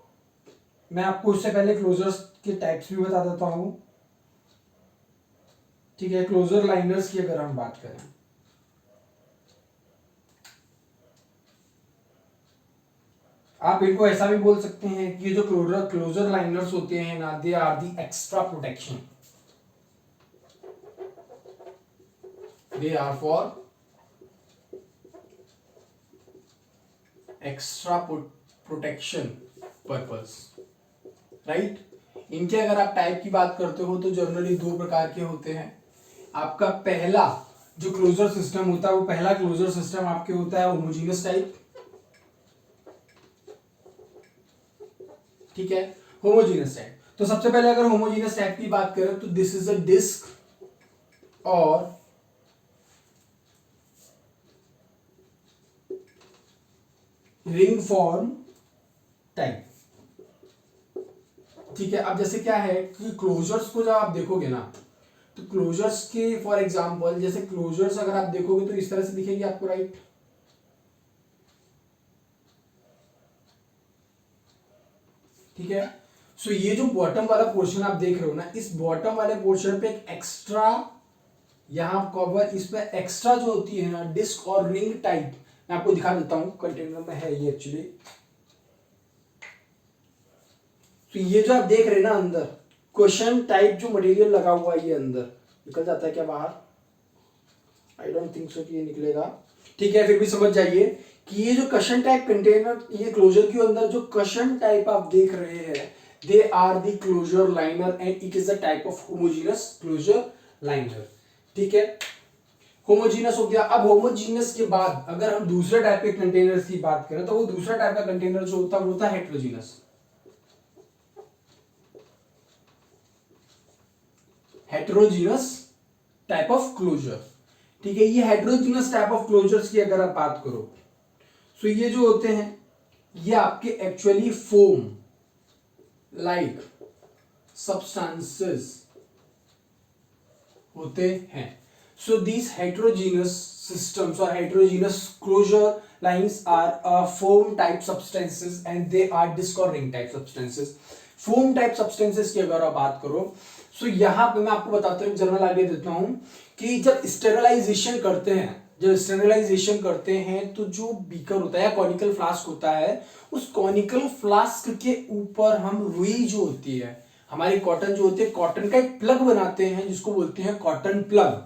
मैं आपको उससे पहले क्लोजर्स के टाइप्स भी बता देता हूं. ठीक है. क्लोजर लाइनर्स की अगर हम बात करें आप इनको ऐसा भी बोल सकते हैं कि ये जो क्लोजर लाइनर्स होते हैं ना they are the extra protection. They are for extra protection purpose. Right. इनके अगर आप टाइप की बात करते हो तो जनरली दो प्रकार के होते हैं. आपका पहला जो क्लोजर सिस्टम होता है वो पहला क्लोजर सिस्टम आपके होता है होमोजीनियस टाइप. ठीक है. Homogeneous type. तो सबसे पहले अगर होमोजीनियस टाइप की बात करें तो दिस इज अ डिस्क और रिंग फॉर्म टाइप। ठीक है, अब जैसे क्या है कि क्लोजर्स को जब आप देखोगे ना, तो क्लोजर्स के फॉर एग्जांपल जैसे क्लोजर्स अगर आप देखोगे तो इस तरह से दिखेंगे आपको, राइट। ठीक है, सो ये जो बॉटम वाला पोर्शन आप देख रहे हो ना, इस बॉटम वाले पोर्शन पे एक एक्स्ट्रा यहां कवर, इस पे एक्स्ट्रा जो होती है ना डिस्क और रिंग टाइप, मैं आपको दिखा देता हूं, कंटेनर में है ये एक्चुअली। तो ये जो आप देख रहे हैं ना अंदर क्वेश्चन टाइप जो मटेरियल लगा हुआ है, ये अंदर निकल जाता है क्या बाहर? आई डोंट थिंक सो कि ये निकलेगा। ठीक है, फिर भी समझ जाइए कि ये जो क्वेश्चन टाइप कंटेनर, ये क्लोजर के अंदर जो क्वेश्चन टाइप आप देख रहे हैं, they are the closure liner and it is a type of homogeneous closure liner. ठीक है, होमोजीनियस हो गया। अब होमोजीनियस के बाद अगर हम दूसरे टाइप के कंटेनर की बात करें तो वो दूसरा टाइप का कंटेनर जो होता है वो होता है heterogeneous. Heterogeneous type of closure. ठीक है, ये हेट्रोजीनियस टाइप ऑफ क्लोजर्स की अगर आप बात करो, सो ये जो होते हैं ये आपके एक्चुअली फोम लाइक सब्सटेंसेस होते हैं। So these heterogeneous systems or heterogeneous closure lines are foam type substances and they are disc or ring type substances। foam type substances की अगर आप बात करो, सो यहां पे मैं आपको बताता हूं, जनरल आइडिया देता हूं कि जब स्टेरलाइजेशन करते हैं, जब स्टेरलाइजेशन करते हैं तो जो बीकर होता है या कॉनिकल फ्लास्क होता है, उस कॉनिकल फ्लास्क के ऊपर हम रुई जो होती है, हमारी कॉटन जो होती है, कॉटन का एक प्लग बनाते हैं जिसको बोलते हैं कॉटन प्लग।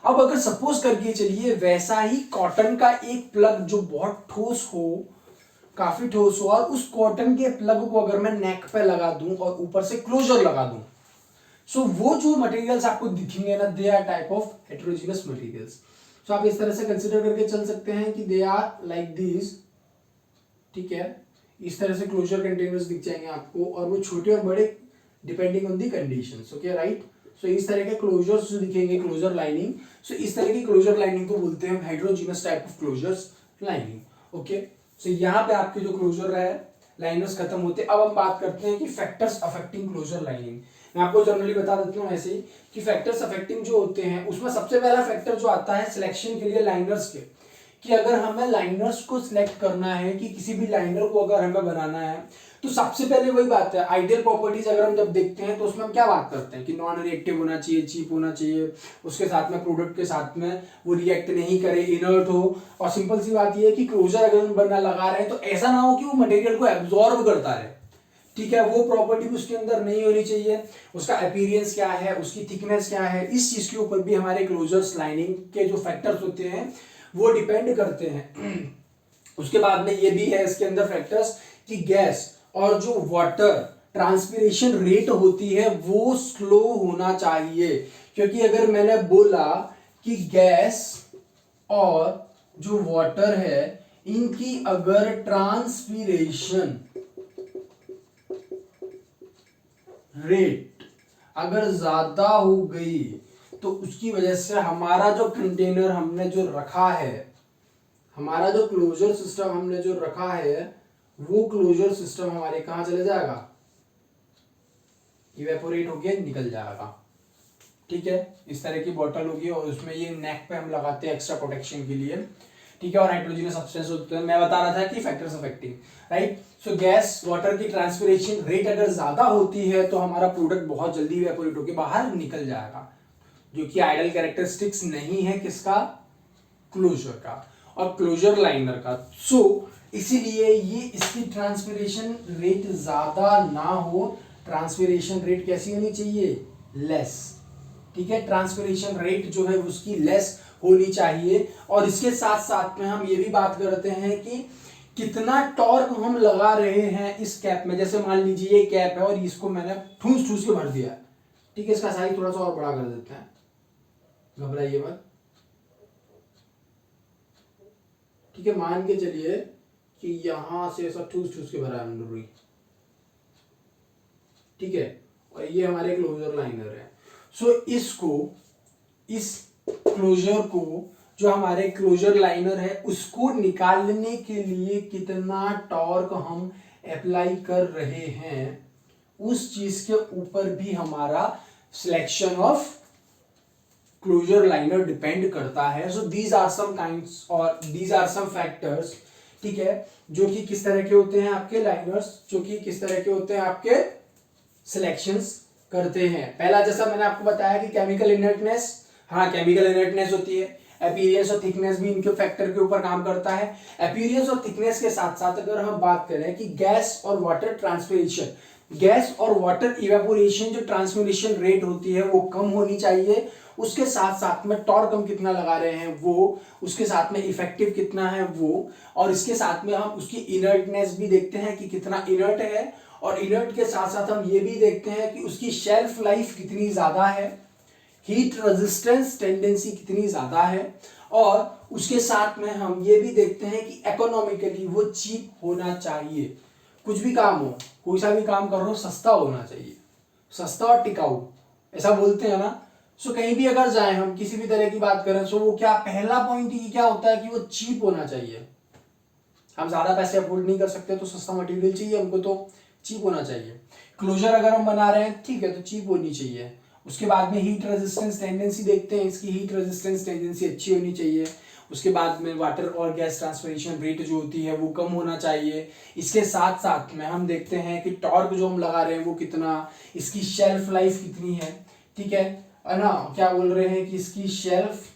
अब अगर सपोज करके चलिए वैसा ही कॉटन का एक प्लग जो बहुत ठोस हो, काफी ठोस हो, और उस कॉटन के प्लग को अगर मैं नेक पे लगा दूं और ऊपर से क्लोजर लगा दूं, सो वो जो मटेरियल्स आपको दिखेंगे ना, they are type of heterogeneous materials. So आप इस तरह से कंसिडर करके चल सकते हैं कि दे आर लाइक दिस। ठीक है, इस तरह से क्लोजर कंटेनर्स दिख जाएंगे आपको, और वो छोटे और बड़े depending on the conditions. Okay, right. So इस तरह के क्लोजर्स जो दिखेंगे, क्लोजर लाइनिंग, सो इस तरह की क्लोजर लाइनिंग को बोलते हैं hydrogenous type of closures lining. Okay, so यहाँ पे आपके जो क्लोजर है लाइनर्स खत्म होते हैं। अब हम बात करते हैं कि फैक्टर्स अफेक्टिंग क्लोजर लाइनिंग। मैं आपको जनरली बता देता हूँ ऐसे ही कि फैक्टर्स अफेक्टिंग जो होते हैं उसमें सबसे पहला फैक्टर जो आता है सिलेक्शन के लिए लाइनर्स के, कि अगर हमें लाइनर्स को सिलेक्ट करना है, कि किसी भी लाइनर को अगर हमें बनाना है, तो सबसे पहले वही बात है, आइडियल प्रॉपर्टीज अगर हम जब देखते हैं तो उसमें हम क्या बात करते हैं कि नॉन रिएक्टिव होना चाहिए, चीप होना चाहिए, उसके साथ में प्रोडक्ट के साथ में वो रिएक्ट नहीं करे, इनर्ट हो, और सिंपल सी बात ये है कि क्लोजर अगर हम बनना लगा रहे हैं तो ऐसा ना हो कि वो मटेरियल को एब्जॉर्ब करता रहे। ठीक है, वो प्रॉपर्टी उसके अंदर नहीं होनी चाहिए। उसका अपीयरेंस क्या है, उसकी थिकनेस क्या है, इस चीज के ऊपर भी हमारे क्लोजर्स लाइनिंग के जो फैक्टर्स होते हैं वो डिपेंड करते हैं। उसके बाद में ये भी है इसके अंदर फैक्टर्स कि गैस और जो वाटर ट्रांसपिरेशन रेट होती है वो स्लो होना चाहिए, क्योंकि अगर मैंने बोला कि गैस और जो वाटर है इनकी अगर ट्रांसपिरेशन रेट अगर ज्यादा हो गई तो उसकी वजह से हमारा जो कंटेनर हमने जो रखा है, हमारा जो क्लोजर सिस्टम हमने जो रखा है, वो क्लोजर सिस्टम हमारे कहां चले जाएगा, इवेपोरेट होके निकल जाएगा। ठीक है, इस तरह की बॉटल होगी और उसमें ये नेक पे हम लगाते हैं एक्स्ट्रा प्रोटेक्शन के लिए। ठीक है, और हाइड्रोजनस सब्सटेंस होते हैं, मैं बता रहा था कि फैक्टर्स अफेक्टिंग, राइट। सो गैस वाटर की ट्रांसपिरेशन रेट अगर ज्यादा होती है तो हमारा प्रोडक्ट बहुत जल्दी इवेपोरेट होकर बाहर निकल जाएगा, जो कि आइडियल कैरेक्टरिस्टिक्स नहीं है किसका, क्लोजर का और क्लोजर लाइनर का। सो इसीलिए ये इसकी ट्रांसपिरेशन रेट ज्यादा ना हो, ट्रांसपिरेशन रेट कैसी होनी चाहिए, लेस। ठीक है, ट्रांसपिरेशन रेट जो है उसकी लेस होनी चाहिए। और इसके साथ साथ में हम ये भी बात करते हैं कि कितना टॉर्क हम लगा रहे हैं इस कैप में। जैसे मान लीजिए ये कैप है और इसको मैंने ठूस ठूस के भर दिया। ठीक है, इसका साइज थोड़ा सा और बड़ा कर देते हैं, घबराइए मत। ठीक है, मान के चलिए कि यहां से ऐसा ठूस ठूस के भरा है हमने रुई। ठीक है, और ये हमारे क्लोजर लाइनर है। सो इस क्लोजर को, जो हमारे क्लोजर लाइनर है, उसको निकालने के लिए कितना टॉर्क हम अप्लाई कर रहे हैं, उस चीज के ऊपर भी हमारा selection of closure liner depend करता है। So these are some kinds और दीज आर सम फैक्टर्स, ठीक है, जो कि किस तरह के होते हैं आपके लाइनर्स, जो कि किस तरह के होते हैं आपके सिलेक्शंस करते हैं। पहला, जैसा मैंने आपको बताया कि केमिकल इनर्टनेस, हाँ केमिकल इनर्टनेस होती है। अपीयरेंस और थिकनेस भी इनके फैक्टर के ऊपर काम करता है। अपीयरेंस और थिकनेस के साथ साथ अगर हम बात करें कि गैस और वाटर ट्रांसपिरेशन, गैस और वाटर इवेपोरेशन जो ट्रांसमिशन रेट होती है वो कम होनी चाहिए। उसके साथ साथ में टॉर्क हम कितना लगा रहे हैं वो, उसके साथ में इफेक्टिव कितना है वो, और इसके साथ में हम उसकी इनर्टनेस भी देखते हैं कि कितना इनर्ट है, और इनर्ट के साथ साथ हम ये भी देखते हैं कि उसकी शेल्फ लाइफ कितनी ज्यादा है, हीट रेजिस्टेंस टेंडेंसी कितनी ज्यादा है, और उसके साथ में हम ये भी देखते हैं कि इकोनॉमिकली वो चीप होना चाहिए। कुछ भी काम हो, कोई सा भी काम कर रहे हो, सस्ता होना चाहिए, सस्ता और टिकाऊ, ऐसा बोलते हैं ना। सो कहीं भी अगर जाए हम, किसी भी तरह की बात करें, सो वो क्या पहला पॉइंट ही क्या होता है कि वो चीप होना चाहिए। हम ज्यादा पैसे अफोर्ड नहीं कर सकते तो सस्ता मटेरियल चाहिए हमको, तो चीप होना चाहिए। क्लोजर अगर हम बना रहे हैं, ठीक है, तो चीप होनी चाहिए। उसके बाद में हीट रेजिस्टेंस टेंडेंसी देखते हैं, इसकी हीट रेजिस्टेंस टेंडेंसी अच्छी होनी चाहिए। उसके बाद में वाटर और गैस ट्रांसफरेशन रेट जो होती है वो कम होना चाहिए। इसके साथ साथ में हम देखते हैं कि टॉर्क जो हम लगा रहे हैं वो कितना, इसकी शेल्फ लाइफ कितनी है, ठीक है ना, क्या बोल रहे हैं कि इसकी शेल्फ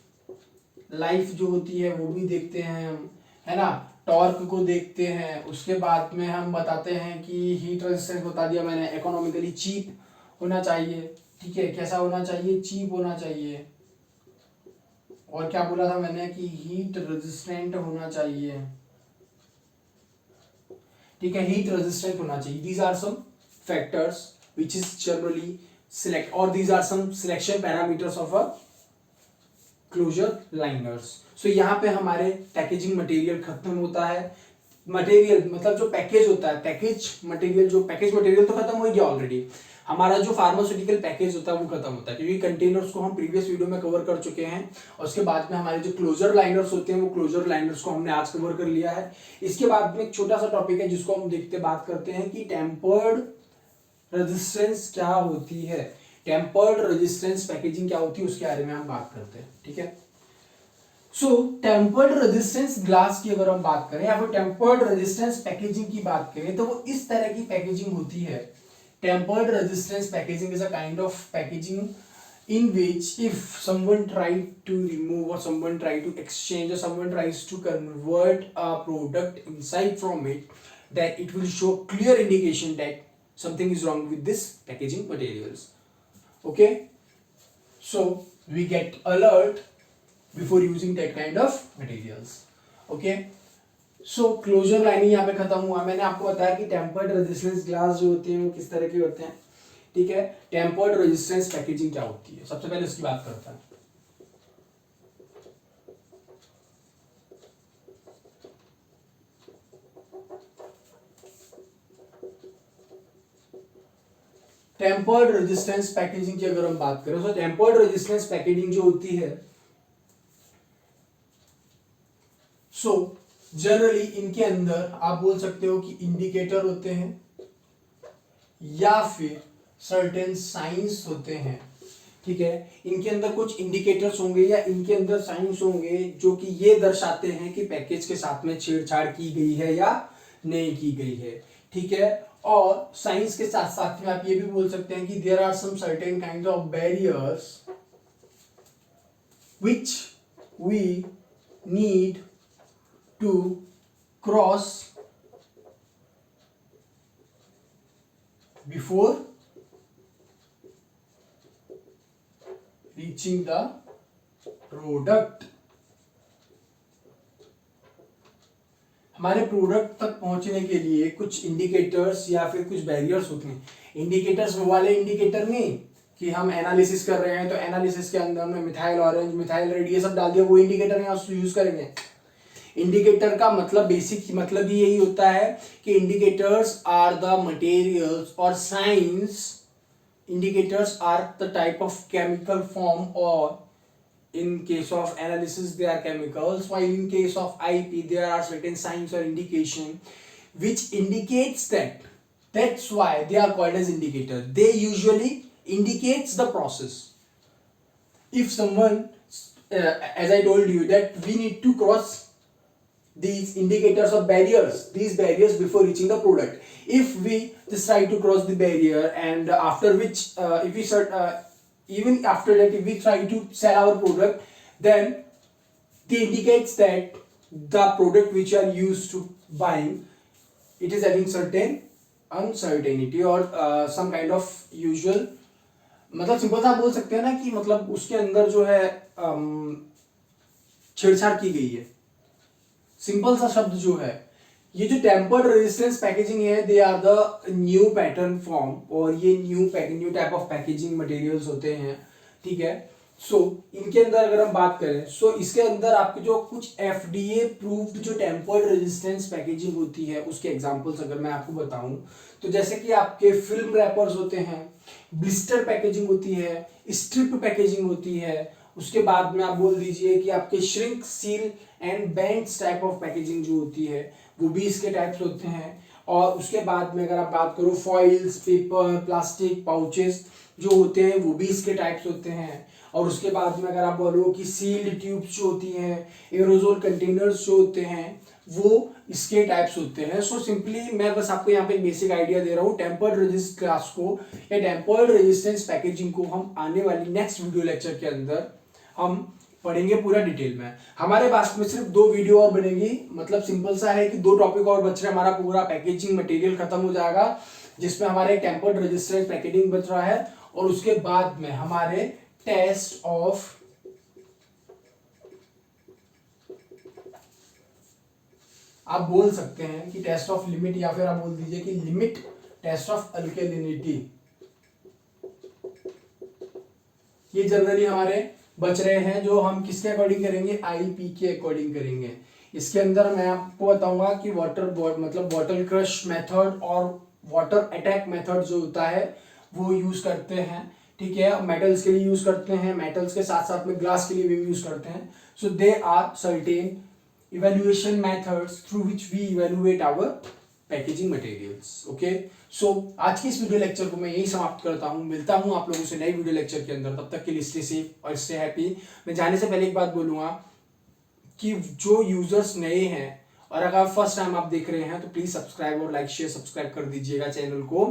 लाइफ जो होती है वो भी देखते हैं हम, है ना, टॉर्क को देखते हैं। उसके बाद में हम बताते हैं कि हीट रेजिस्टेंस बता दिया मैंने, इकोनॉमिकली चीप होना चाहिए, ठीक है, कैसा होना चाहिए, चीप होना चाहिए। और क्या बोला था मैंने कि हीट रेजिस्टेंट होना चाहिए, ठीक है, हीट रेजिस्टेंट होना चाहिए। These are some factors which is generally select, और these are some selection parameters of a closure liners. So यहाँ पे हमारे पैकेजिंग मटेरियल खत्म होता है। मटेरियल मतलब जो पैकेज होता है, पैकेज मटेरियल, जो पैकेज मटेरियल तो खत्म हो गया ऑलरेडी। हमारा जो फार्मास्यूटिकल पैकेज होता है वो खत्म होता है, क्योंकि कंटेनर्स को हम प्रीवियस वीडियो में कवर कर चुके हैं। और उसके बाद में हमारे जो क्लोजर लाइनर्स होते हैं वो क्लोजर लाइनर्स को हमने आज कवर कर लिया है। इसके बाद में एक छोटा सा टॉपिक है जिसको हम देखते बात करते हैं कि टेम्पर्ड रेजिस्टेंस क्या होती है, टेम्पर्ड रेजिस्टेंस पैकेजिंग क्या होती है, उसके बारे में हम बात करते हैं, ठीक है। सो टेम्पर्ड रेजिस्टेंस ग्लास की अगर हम बात करें या फिर टेम्पर्ड रेजिस्टेंस पैकेजिंग की बात करें तो वो इस तरह की पैकेजिंग होती है। Tempered resistance packaging is a kind of packaging in which if someone tried to remove or someone tried to exchange or someone tries to convert a product inside from it, that it will show clear indication that something is wrong with this packaging materials. Okay, so we get alert before using that kind of materials. Okay, so closure lining यहाँ पे खत्म हुआ। मैंने आपको बताया कि tempered resistance glass जो होते हैं वो किस तरह के होते हैं, ठीक है। टेम्पर्ड रेजिस्टेंस पैकेजिंग क्या होती है, सबसे पहले उसकी बात करते हैं। टेम्पर्ड रेजिस्टेंस पैकेजिंग की अगर हम बात करें तो टेम्पर्ड रेजिस्टेंस पैकेजिंग जो होती है, सो जनरली इनके अंदर आप बोल सकते हो कि इंडिकेटर होते हैं या फिर सर्टेन साइंस होते हैं, ठीक है। इनके अंदर कुछ इंडिकेटर्स होंगे या इनके अंदर साइंस होंगे जो कि ये दर्शाते हैं कि पैकेज के साथ में छेड़छाड़ की गई है या नहीं की गई है, ठीक है। और साइंस के साथ साथ में आप ये भी बोल सकते हैं कि there are some certain kind of barriers which we need to cross before reaching the product। हमारे प्रोडक्ट तक पहुंचने के लिए कुछ इंडिकेटर्स या फिर कुछ बैरियर्स होते हैं। इंडिकेटर्स वो वाले इंडिकेटर नहीं कि हम एनालिसिस कर रहे हैं तो एनालिसिस के अंदर में मिथाइल ऑरेंज, मिथाइल रेड ये सब डाल दिया, वो इंडिकेटर यहाँ यूज करेंगे। इंडिकेटर का मतलब बेसिक मतलब ही यही होता है कि इंडिकेटर्स आर द मटेरियल्स और science, indicators are the type of chemical form, or in case of analysis they are chemicals, while in case of IP there are certain signs or indication which indicates that. That's why they are called as indicator. They usually indicates the process. If someone as I told you that we need to cross these indicators of barriers, these barriers before reaching the product. If we just try to cross the barrier, and after which if we start even after that if we try to sell our product, then they indicates that the product which you are used to buying, it is having certain uncertainty or some kind of usual, मतलब simple सा आप बोल सकते हैं ना कि मतलब उसके अंदर जो है छेड़छाड़ की गई है। सिंपल सा शब्द जो है, ये जो टेम्पर्ड रेजिस्टेंस पैकेजिंग है, they are the new pattern form, और ये new type of packaging materials होते हैं, ठीक है। सो इनके अंदर अगर हम बात करें, सो इसके अंदर आपके जो कुछ एफडीए प्रूव्ड जो टेम्पर्ड रेजिस्टेंस पैकेजिंग होती है, उसके एग्जांपल्स अगर मैं आपको बताऊं तो जैसे कि आपके फिल्म रैपर्स होते हैं, ब्लिस्टर पैकेजिंग होती है, स्ट्रिप पैकेजिंग होती है, उसके बाद में आप बोल दीजिए कि आपके shrink, seal and bends type of packaging जो होती है वो भी इसके टाइप्स होते हैं। और उसके बाद में अगर आप बात करो फॉइल्स, पेपर, प्लास्टिक, पाउचेस जो होते हैं वो भी इसके टाइप्स होते हैं। और उसके बाद में अगर आप बोलो कि सील्ड ट्यूब्स जो होती हैं, एरोजोल कंटेनर्स जो होते हैं वो इसके टाइप्स होते हैं। सो सिंपली मैं बस आपको यहाँ पे एक बेसिक आइडिया दे रहा हूँ। टेम्पर्ड रेजिस्ट क्लास को या टेम्पर्ड रेजिस्टेंस पैकेजिंग को हम आने वाली नेक्स्ट वीडियो लेक्चर के अंदर हम पढ़ेंगे पूरा डिटेल में। हमारे पास में सिर्फ 2 वीडियो और बनेगी, मतलब सिंपल सा है कि 2 टॉपिक और बच रहे, हमारा पूरा पैकेजिंग मटेरियल खत्म हो जाएगा, जिसमें हमारे टेम्पर्ड रेजिस्टेंस पैकेजिंग बच रहा है। और उसके बाद में हमारे टेस्ट ऑफ आप बोल सकते हैं कि टेस्ट ऑफ लिमिट, या फिर आप बोल दीजिए कि लिमिट टेस्ट ऑफ अल्केलिनिटी, ये जनरली हमारे बच रहे हैं, जो हम किसके अकॉर्डिंग करेंगे, आईपी के अकॉर्डिंग करेंगे। इसके अंदर मैं आपको बताऊंगा कि मतलब बॉटल क्रश मेथड और वाटर अटैक मेथड जो होता है वो यूज करते हैं, ठीक है। मेटल्स के लिए यूज करते हैं, मेटल्स के साथ साथ में ग्लास के लिए भी यूज करते हैं। So they are certain evaluation methods through which we evaluate our packaging materials. Okay, so आज की इस वीडियो लेक्चर को मैं यही समाप्त करता हूँ। मिलता हूँ आप लोगों से नई वीडियो लेक्चर के अंदर, तब तक के लिए स्टे सेफ और स्टे हैप्पी। मैं जाने से पहले एक बात बोलूँगा कि जो यूजर्स नए हैं और अगर फर्स्ट टाइम आप देख रहे हैं तो प्लीज सब्सक्राइब और लाइक शेयर सब्सक्राइब कर दीजिएगा चैनल को,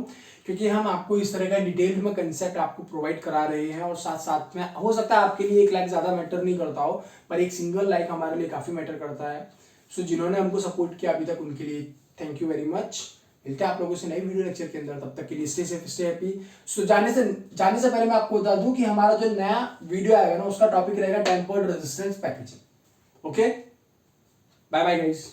क्योंकि हम आपको इस तरह का डिटेल में कंसेप्ट आपको प्रोवाइड करा रहे हैं। और साथ साथ में हो सकता है आपके लिए 1 लाइक ज्यादा मैटर नहीं करता हो, पर एक सिंगल लाइक हमारे लिए काफी मैटर करता है। सो जिन्होंने हमको सपोर्ट किया अभी तक उनके लिए थैंक यू वेरी मच। मिलते हैं आप लोगों से नई वीडियो लेक्चर के अंदर, तब तक के लिए स्टे सेफ स्टे हैप्पी। सो जाने से पहले मैं आपको बता दूं कि हमारा जो नया वीडियो आएगा ना, उसका टॉपिक रहेगा tampered resistance packaging. Okay, bye bye guys.